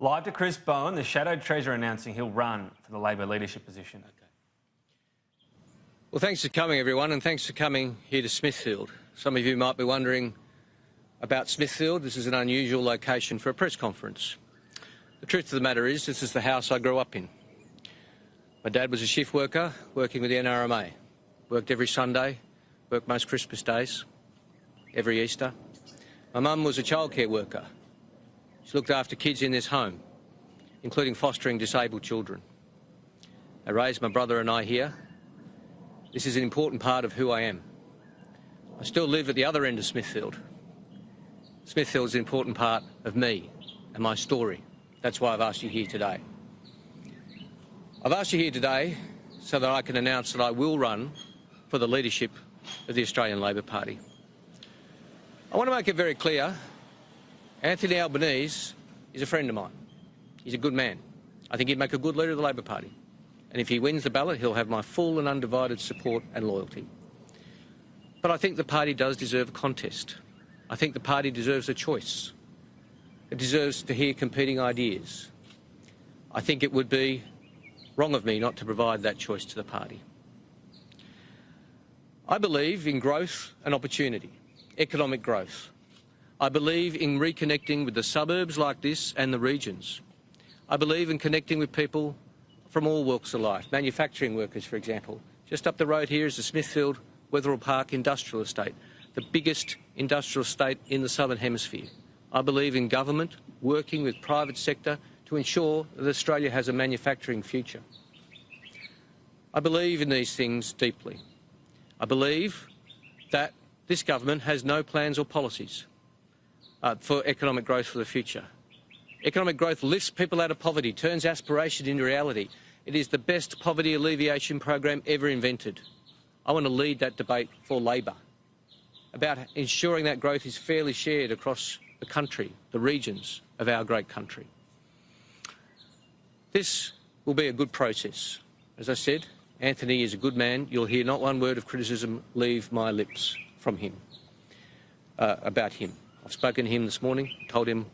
Live to Chris Bowen, the Shadow Treasurer announcing he'll run for the Labor leadership position. Okay. Well, thanks for coming, everyone, and thanks for coming here to Smithfield. Some of you might be wondering about Smithfield. This is an unusual location for a press conference. The truth of the matter is, this is the house I grew up in. My dad was a shift worker working with the NRMA. Worked every Sunday, worked most Christmas days, every Easter. My mum was a childcare worker. She looked after kids in this home, including fostering disabled children. They raised my brother and I here. This is an important part of who I am. I still live at the other end of Smithfield. Smithfield is an important part of me and my story. That's why I've asked you here today. I've asked you here today so that I can announce that I will run for the leadership of the Australian Labor Party. I want to make it very clear, Anthony Albanese is a friend of mine. He's a good man. I think he'd make a good leader of the Labor Party. And if he wins the ballot, he'll have my full and undivided support and loyalty. But I think the party does deserve a contest. I think the party deserves a choice. It deserves to hear competing ideas. I think it would be wrong of me not to provide that choice to the party. I believe in growth and opportunity, economic growth. I believe in reconnecting with the suburbs like this and the regions. I believe in connecting with people from all walks of life, manufacturing workers, for example. Just up the road here is the Smithfield Wetherill Park Industrial Estate, the biggest industrial estate in the Southern Hemisphere. I believe in government working with private sector to ensure that Australia has a manufacturing future. I believe in these things deeply. I believe that this government has no plans or policies for economic growth for the future. Economic growth lifts people out of poverty, turns aspiration into reality. It is the best poverty alleviation program ever invented. I want to lead that debate for Labor about ensuring that growth is fairly shared across the country, the regions of our great country. This will be a good process. As I said, Anthony is a good man. You'll hear not one word of criticism leave my lips from him, about him. I've spoken to him this morning, told him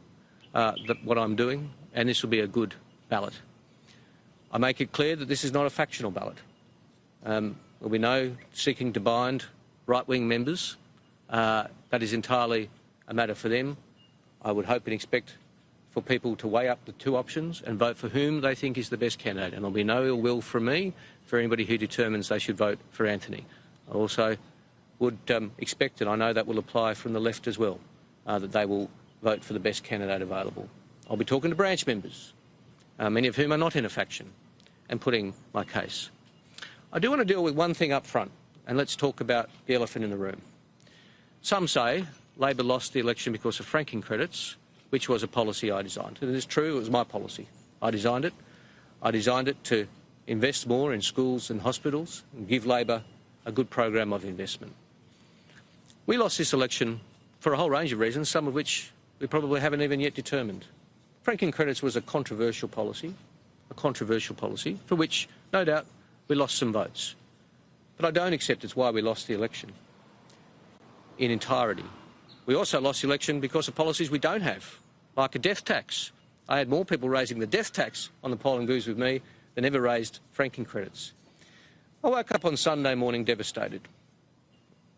what I'm doing, and this will be a good ballot. I make it clear that this is not a factional ballot. There'll be no seeking to bind right-wing members. That is entirely a matter for them. I would hope and expect for people to weigh up the two options and vote for whom they think is the best candidate. And there'll be no ill will from me for anybody who determines they should vote for Anthony. I also would expect, and I know that will apply from the left as well, that they will vote for the best candidate available. I'll be talking to branch members, many of whom are not in a faction, and putting my case. I do want to deal with one thing up front, and let's talk about the elephant in the room. Some say Labor lost the election because of franking credits, which was a policy I designed. And it is true, it was my policy. I designed it. I designed it to invest more in schools and hospitals and give Labor a good program of investment. We lost this election for a whole range of reasons, some of which we probably haven't even yet determined. Franking credits was a controversial policy for which, no doubt, we lost some votes. But I don't accept it's why we lost the election in entirety. We also lost the election because of policies we don't have, like a death tax. I had more people raising the death tax on the polling booths with me than ever raised franking credits. I woke up on Sunday morning devastated.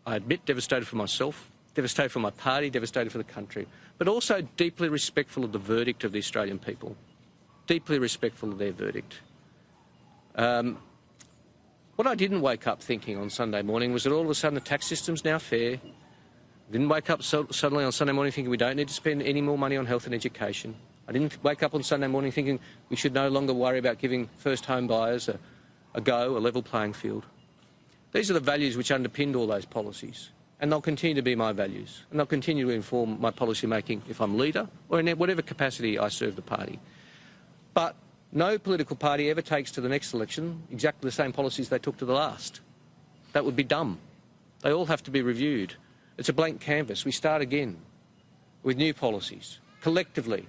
I admit devastated for myself, devastated for my party, devastated for the country, but also deeply respectful of the verdict of the Australian people, deeply respectful of their verdict. What I didn't wake up thinking on Sunday morning was that all of a sudden the tax system's now fair. I didn't wake up suddenly on Sunday morning thinking we don't need to spend any more money on health and education. I didn't wake up on Sunday morning thinking we should no longer worry about giving first home buyers a level playing field. These are the values which underpinned all those policies, and they'll continue to be my values, and they'll continue to inform my policy making if I'm leader or in whatever capacity I serve the party. But no political party ever takes to the next election exactly the same policies they took to the last. That would be dumb. They all have to be reviewed. It's a blank canvas. We start again with new policies, collectively.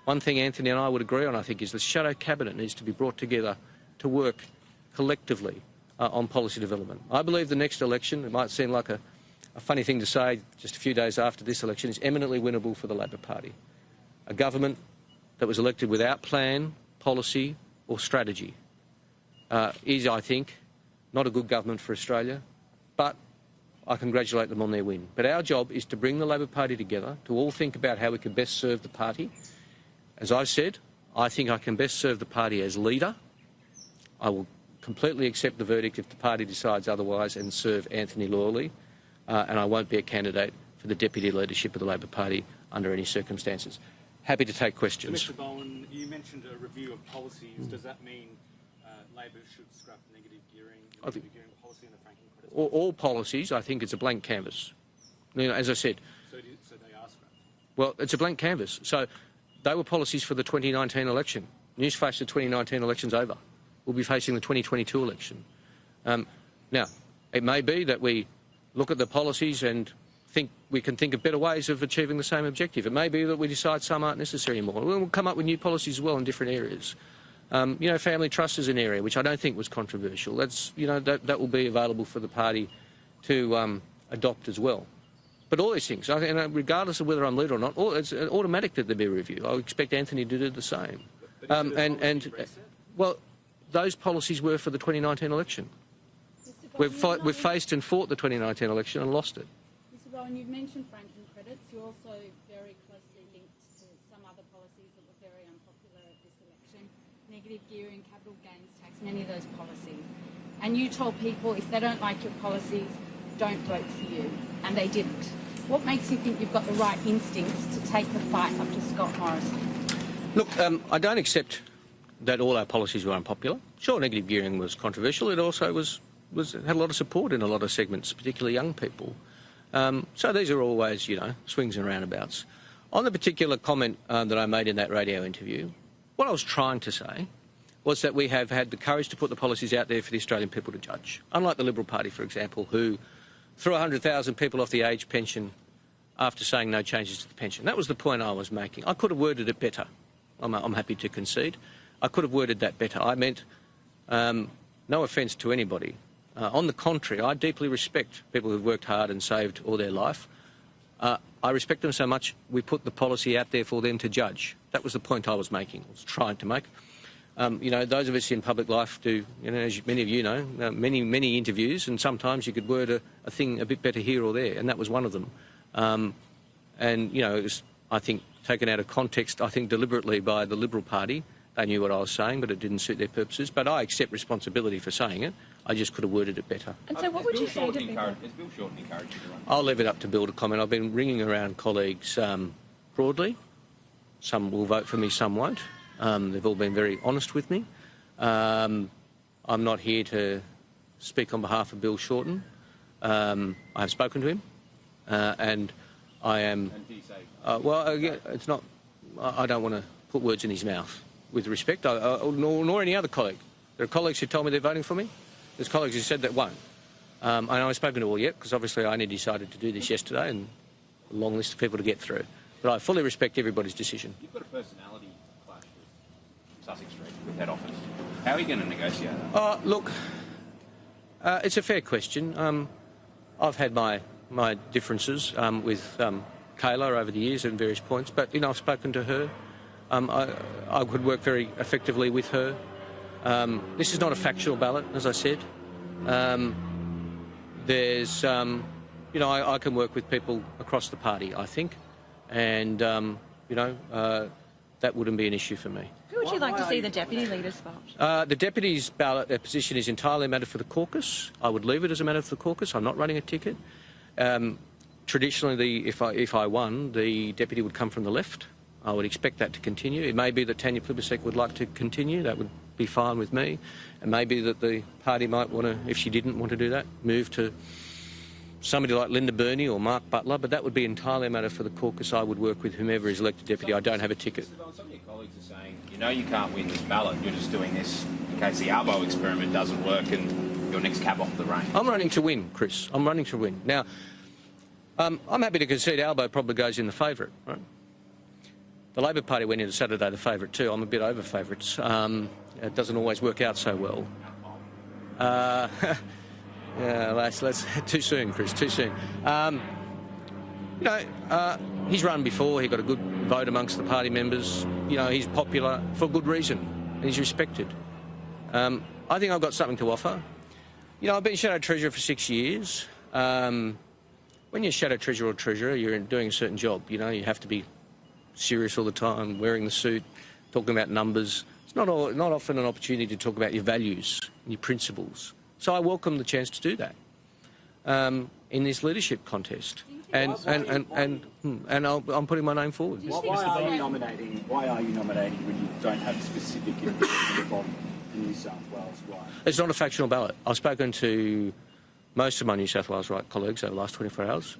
One thing Anthony and I would agree on, I think, is the shadow cabinet needs to be brought together to work collectively on policy development. I believe the next election, it might seem like a funny thing to say just a few days after this election, is eminently winnable for the Labor Party. A government that was elected without plan, policy or strategy is, I think, not a good government for Australia, but I congratulate them on their win. But our job is to bring the Labor Party together, to all think about how we can best serve the party. As I said, I think I can best serve the party as leader. I will completely accept the verdict if the party decides otherwise and serve Anthony loyally, and I won't be a candidate for the deputy leadership of the Labor Party under any circumstances. Happy to take questions. So Mr Bowen, you mentioned a review of policies. Does that mean Labor should scrap negative gearing policy and the franking credits? All policies, I think it's a blank canvas. You know, as I said. So they are scrapped? Well, it's a blank canvas. So they were policies for the 2019 election. Newsflash, the 2019 election's over. We'll be facing the 2022 election. Now, it may be that we look at the policies and think we can think of better ways of achieving the same objective. It may be that we decide some aren't necessary anymore. We'll come up with new policies as well in different areas. You know, family trust is an area which I don't think was controversial. That's, you know, that will be available for the party to adopt as well. But all these things, regardless of whether I'm leader or not, it's automatic that there be a review. I expect Anthony to do the same. Well, those policies were for the 2019 election. We've faced and fought the 2019 election and lost it. Mr Bowen, you've mentioned franking credits. You're also very closely linked to some other policies that were very unpopular at this election. Negative gearing, capital gains tax, many of those policies. And you told people if they don't like your policies, don't vote for you. And they didn't. What makes you think you've got the right instincts to take the fight up to Scott Morrison? Look, I don't accept that all our policies were unpopular. Sure, negative gearing was controversial. It also had a lot of support in a lot of segments, particularly young people. So these are always, you know, swings and roundabouts. On the particular comment that I made in that radio interview, what I was trying to say was that we have had the courage to put the policies out there for the Australian people to judge. Unlike the Liberal Party, for example, who threw 100,000 people off the age pension after saying no changes to the pension. That was the point I was making. I could have worded it better. I'm happy to concede. I could have worded that better. I meant, no offence to anybody. On the contrary, I deeply respect people who've worked hard and saved all their life. I respect them so much, we put the policy out there for them to judge. That was the point I was making, I was trying to make. You know, those of us in public life do, you know, as many of you know, many interviews, and sometimes you could word a thing a bit better here or there, and that was one of them. And, you know, it was, I think, taken out of context, I think deliberately by the Liberal Party. They knew what I was saying, but it didn't suit their purposes. But I accept responsibility for saying it. I just could have worded it better. And so what would you say to people? Has Bill Shorten encouraged you to run? I'll leave it up to Bill to comment. I've been ringing around colleagues broadly. Some will vote for me, some won't. They've all been very honest with me. I'm not here to speak on behalf of Bill Shorten. I have spoken to him, and I am... And do you say... well, again, it's not... I don't want to put words in his mouth, with respect, nor any other colleague. There are colleagues who told me they're voting for me. There's colleagues who said that won't. I know I haven't spoken to all yet, because obviously I only decided to do this yesterday, and a long list of people to get through. But I fully respect everybody's decision. You've got a personality clash with Sussex Street, with head office. How are you going to negotiate that? Look, it's a fair question. I've had my differences with Kayla over the years at various points, but, you know, I've spoken to her. I could work very effectively with her. This is not a factual ballot, as I said. There's, you know, I can work with people across the party, I think, and, you know, that wouldn't be an issue for me. Who would you like to see the deputy leader spot? The deputy's ballot, their position is entirely a matter for the caucus. I would leave it as a matter for the caucus. I'm not running a ticket. Traditionally, if I won, the deputy would come from the left. I would expect that to continue. It may be that Tanya Plibersek would like to continue. That would be fine with me. It may be that the party might want to, if she didn't want to do that, move to somebody like Linda Burney or Mark Butler, but that would be entirely a matter for the caucus. I would work with whomever is elected deputy. I don't have a ticket. Some of your colleagues are saying, you know you can't win this ballot, you're just doing this in case the Albo experiment doesn't work and your next cab off the range. I'm running to win, Chris. I'm running to win. Now, I'm happy to concede Albo probably goes in the favourite, right? The Labor Party went into Saturday the favourite too. I'm a bit over favourites. It doesn't always work out so well. Yeah, let's too soon, Chris. Too soon. You know, he's run before. He got a good vote amongst the party members. You know, he's popular for good reason and he's respected. I think I've got something to offer. You know, I've been Shadow Treasurer for 6 years. When you're Shadow Treasurer or Treasurer, you're doing a certain job. You know, you have to be serious all the time, wearing the suit, talking about numbers. It's not often an opportunity to talk about your values and your principles. So I welcome the chance to do that in this leadership contest. And I'm putting my name forward. Why are you nominating when you don't have specific information from the New South Wales right? It's not a factional ballot. I've spoken to most of my New South Wales right colleagues over the last 24 hours.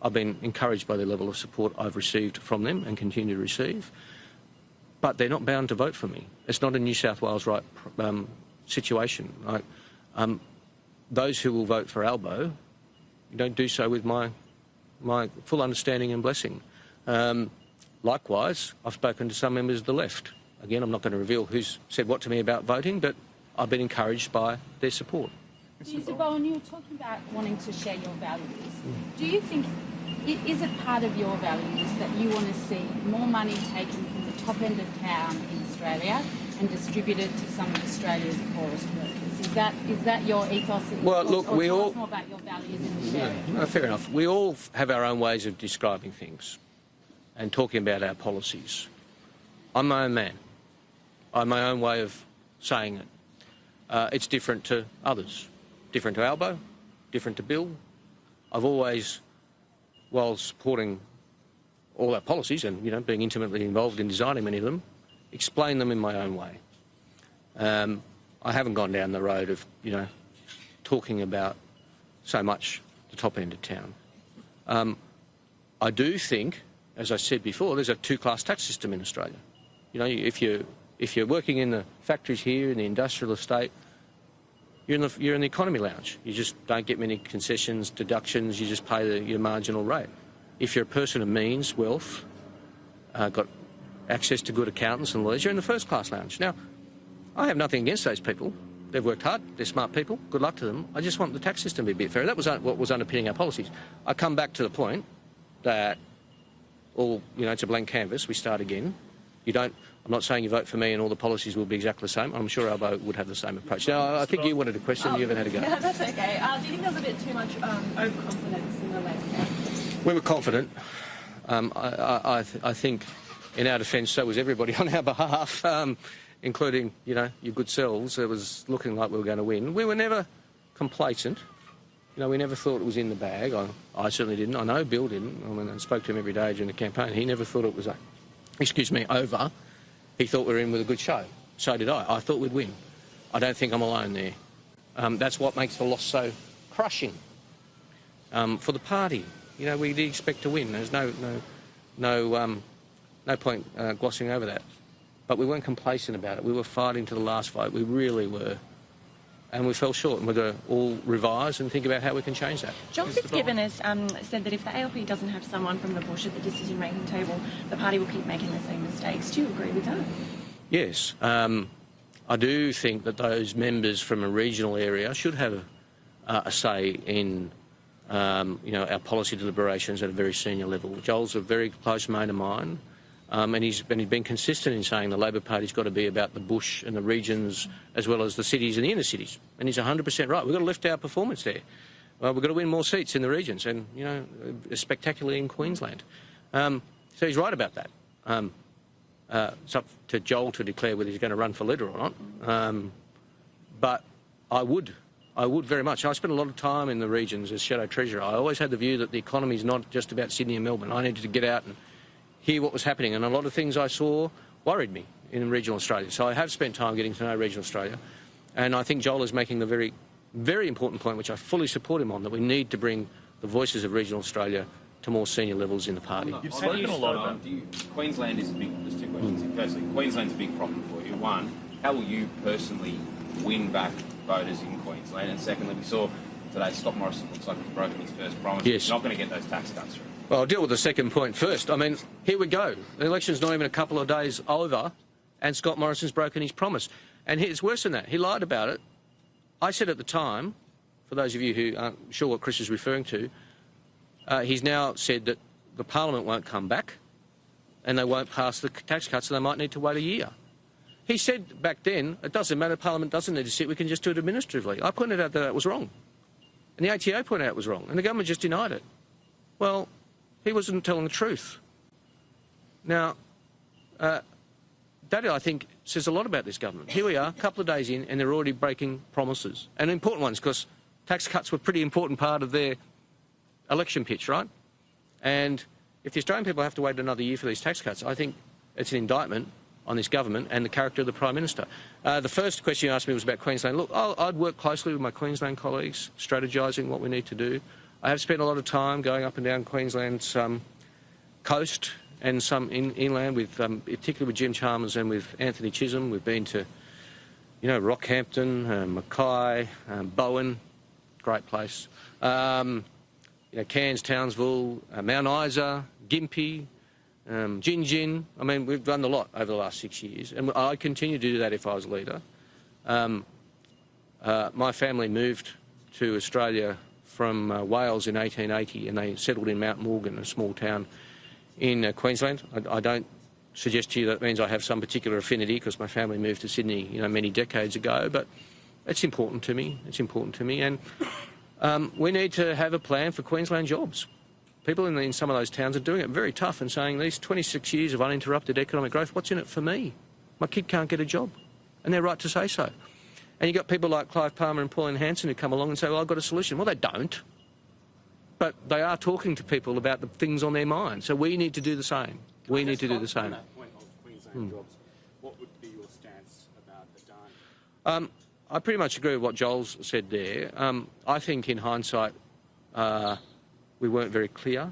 I've been encouraged by the level of support I've received from them and continue to receive. But they're not bound to vote for me. It's not a New South Wales right situation. Those who will vote for Albo don't do so with my full understanding and blessing. Likewise, I've spoken to some members of the left. Again, I'm not going to reveal who's said what to me about voting, but I've been encouraged by their support. Mr. Bowen, you were talking about wanting to share your values. Do you think, is it part of your values that you want to see more money taken from the top end of town in Australia and distributed to some of Australia's poorest workers? Is that your ethos? Well, look, we all... more about your values in the sharing? No, fair enough. We all have our own ways of describing things and talking about our policies. I'm my own man. I have my own way of saying it. It's different to others. Different to Albo, different to Bill. I've always, while supporting all our policies and, you know, being intimately involved in designing many of them, explained them in my own way. I haven't gone down the road of, you know, talking about so much the top end of town. I do think, as I said before, there's a two-class tax system in Australia. You know, if you're working in the factories here, in the industrial estate, you're in the economy lounge. You just don't get many concessions, deductions, you just pay your marginal rate. If you're a person of means, wealth, got access to good accountants and lawyers, you're in the first class lounge. Now, I have nothing against those people. They've worked hard, they're smart people, good luck to them. I just want the tax system to be a bit fairer. That was what was underpinning our policies. I come back to the point that it's a blank canvas, we start again. I'm not saying you vote for me and all the policies will be exactly the same. I'm sure Albo would have the same approach. Now, I think you wanted a question. You haven't had a go. Yeah, that's okay. Do you think there's a bit too much overconfidence in the left? We were confident. I think, in our defence, so was everybody on our behalf, including, you know, your good selves. It was looking like we were going to win. We were never complacent. You know, we never thought it was in the bag. I certainly didn't. I know Bill didn't. I mean, I spoke to him every day during the campaign. He never thought it was over. He thought we were in with a good show. So did I. I thought we'd win. I don't think I'm alone there. That's what makes the loss so crushing for the party. You know, we did expect to win. There's no point glossing over that. But we weren't complacent about it. We were fighting to the last vote. We really were. And we fell short, and we're going to all revise and think about how we can change that. John Fitzgibbon has said that if the ALP doesn't have someone from the bush at the decision-making table, the party will keep making the same mistakes. Do you agree with that? Yes. I do think that those members from a regional area should have a say in our policy deliberations at a very senior level. Joel's a very close mate of mine. And he's been consistent in saying the Labor Party's got to be about the bush and the regions as well as the cities and the inner cities. And he's 100% right. We've got to lift our performance there. We've got to win more seats in the regions and, you know, spectacularly in Queensland. So he's right about that. It's up to Joel to declare whether he's going to run for leader or not. But I would very much. I spent a lot of time in the regions as Shadow Treasurer. I always had the view that the economy is not just about Sydney and Melbourne. I needed to get out and hear what was happening, and a lot of things I saw worried me in regional Australia. So I have spent time getting to know regional Australia, and I think Joel is making the very, very important point, which I fully support him on, that we need to bring the voices of regional Australia to more senior levels in the party. You've spoken a lot about Queensland is a big... There's two questions. Firstly, Queensland's a big problem for you. One, how will you personally win back voters in Queensland? And secondly, we saw today Scott Morrison looks like he's broken his first promise. Yes. He's not going to get those tax cuts through. Well, I'll deal with the second point first. I mean, here we go. The election's not even a couple of days over, and Scott Morrison's broken his promise. And it's worse than that. He lied about it. I said at the time, for those of you who aren't sure what Chris is referring to, he's now said that the Parliament won't come back and they won't pass the tax cuts, and they might need to wait a year. He said back then, it doesn't matter, Parliament doesn't need to sit, we can just do it administratively. I pointed out that it was wrong. And the ATO pointed out it was wrong, and the government just denied it. Well, he wasn't telling the truth. Now, that, I think, says a lot about this government. Here we are, a couple of days in, and they're already breaking promises. And important ones, because tax cuts were a pretty important part of their election pitch, right? And if the Australian people have to wait another year for these tax cuts, I think it's an indictment on this government and the character of the Prime Minister. The first question you asked me was about Queensland. Look, I'd work closely with my Queensland colleagues, strategising what we need to do. I have spent a lot of time going up and down Queensland's coast and some inland, with particularly with Jim Chalmers and with Anthony Chisholm. We've been to, Rockhampton, Mackay, Bowen, great place. Cairns, Townsville, Mount Isa, Gympie, Gin. I mean, we've done a lot over the last 6 years, and I'd continue to do that if I was leader. My family moved to Australia from Wales in 1880, and they settled in Mount Morgan, a small town in Queensland. I don't suggest to you that means I have some particular affinity, because my family moved to Sydney, many decades ago, but it's important to me. It's important to me, and we need to have a plan for Queensland jobs. People in some of those towns are doing it very tough and saying, these 26 years of uninterrupted economic growth, what's in it for me? My kid can't get a job, and they're right to say so. And you've got people like Clive Palmer and Pauline Hanson who come along and say, well, I've got a solution. Well, they don't. But they are talking to people about the things on their mind. So we need to do the same. We need to do the same. On that point of Queensland jobs, what would be your stance about Adani? I pretty much agree with what Joel's said there. I think in hindsight we weren't very clear.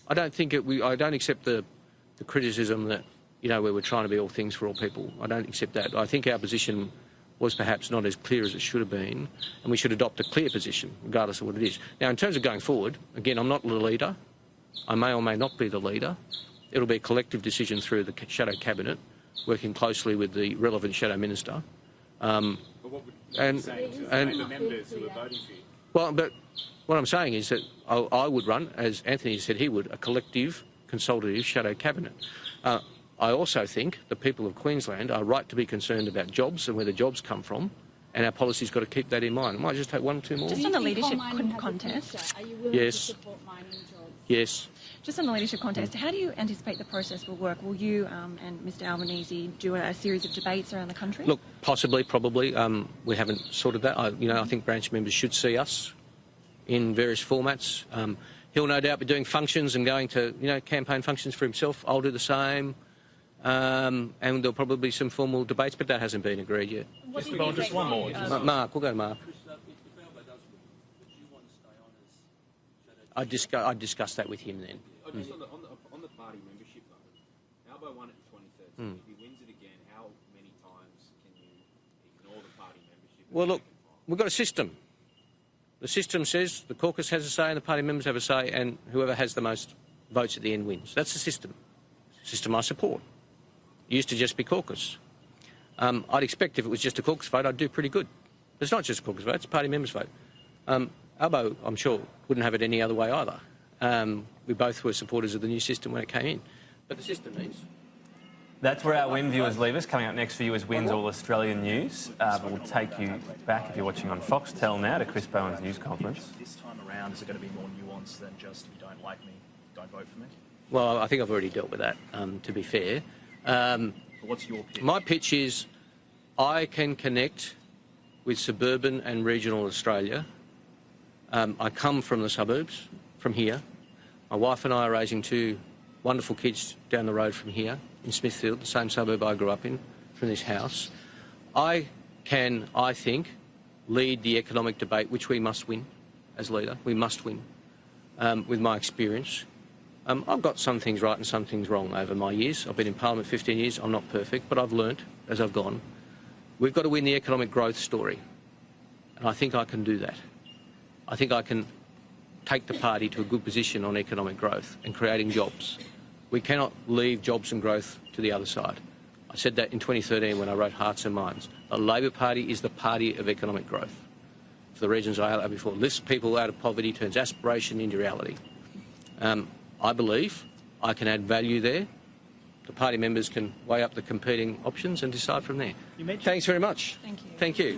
I don't accept the criticism that, we were trying to be all things for all people. I don't accept that. I think our position was perhaps not as clear as it should have been, and we should adopt a clear position, regardless of what it is. Now, in terms of going forward, again, I'm not the leader. I may or may not be the leader. It'll be a collective decision through the shadow cabinet, working closely with the relevant shadow minister. But what would you say to the members who are voting for you? Well, but what I'm saying is that I would run, as Anthony said he would, a collective, consultative shadow cabinet. I also think the people of Queensland are right to be concerned about jobs and where the jobs come from, and our policy's got to keep that in mind. I might just take one or two more. Just on the leadership contest. Are you willing Yes. to support mining jobs? Yes. Just on the leadership contest, how do you anticipate the process will work? Will you and Mr Albanese do a series of debates around the country? Look, possibly, probably. We haven't sorted that. I think branch members should see us in various formats. He'll no doubt be doing functions and going to, campaign functions for himself. I'll do the same. And there'll probably be some formal debates, but that hasn't been agreed yet. Just one more. Mark, we'll go to Mark. I'd discuss that with him then. Just on the party membership vote, Albo won it in 2013. If he wins it again, how many times can you ignore the party membership? Well, look, we've got a system. The system says the caucus has a say and the party members have a say, and whoever has the most votes at the end wins. That's the system. System I support. It used to just be caucus. I'd expect if it was just a caucus vote, I'd do pretty good. But it's not just a caucus vote, it's a party members vote. Albo, I'm sure, wouldn't have it any other way either. We both were supporters of the new system when it came in. But the system needs. That's where our Win viewers leave us. Coming up next for you is Win's All Australian News. But we'll take you back, if you're watching on Foxtel now, to Chris Bowen's news conference. This time around, is it going to be more nuanced than just, if you don't like me, don't vote for me? Well, I think I've already dealt with that, to be fair. What's your pitch? My pitch is I can connect with suburban and regional Australia. I come from the suburbs, from here. My wife and I are raising two wonderful kids down the road from here in Smithfield, the same suburb I grew up in, from this house. I can, I think, lead the economic debate, which we must win as leader. We must win, with my experience. I've got some things right and some things wrong over my years. I've been in Parliament 15 years. I'm not perfect, but I've learnt as I've gone. We've got to win the economic growth story, and I think I can do that. I think I can take the party to a good position on economic growth and creating jobs. We cannot leave jobs and growth to the other side. I said that in 2013 when I wrote Hearts and Minds. The Labor Party is the party of economic growth. For the reasons I outlined before, lifts people out of poverty, turns aspiration into reality. I believe I can add value there the party members can weigh up the competing options and decide from there. Thanks very much. Thank you. Thank you.